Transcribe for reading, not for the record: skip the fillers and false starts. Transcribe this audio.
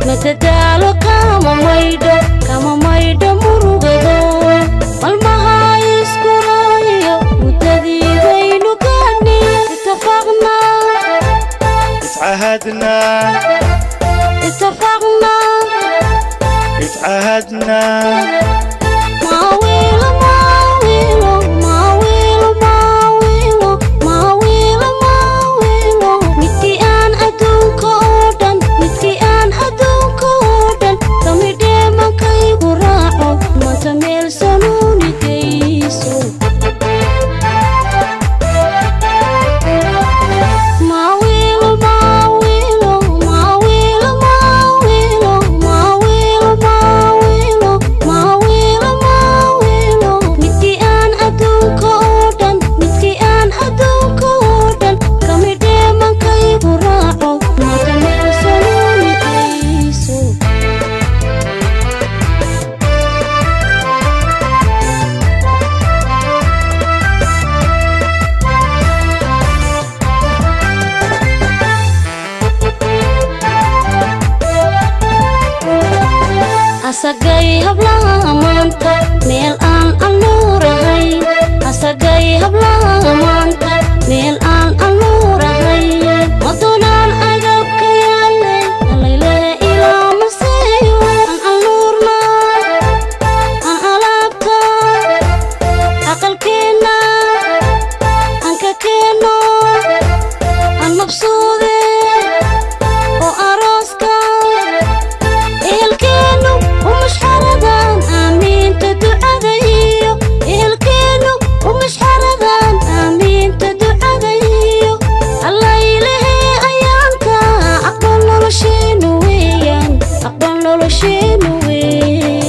matadalo kama maydo murugado malmaha iskurayo mutadiidaynu kaani اتفقنا اتعهدنا asagay hablaha maanta meel aan anuurahay asagay hablaha maanta meel aan anuurahay wadunaan agabka yaale alaylehe ilaa maseeyo aan anuurna aan alaabta aqalkeenna aan ka keeno aan mabsuude oo arooska ehelkeenu ومش حردان آمين تدعذيو إلكينو ومش حردان آمين تدعذيو الله إلهي أيامك أقبل له شينو ويان أقبل له شينو ويان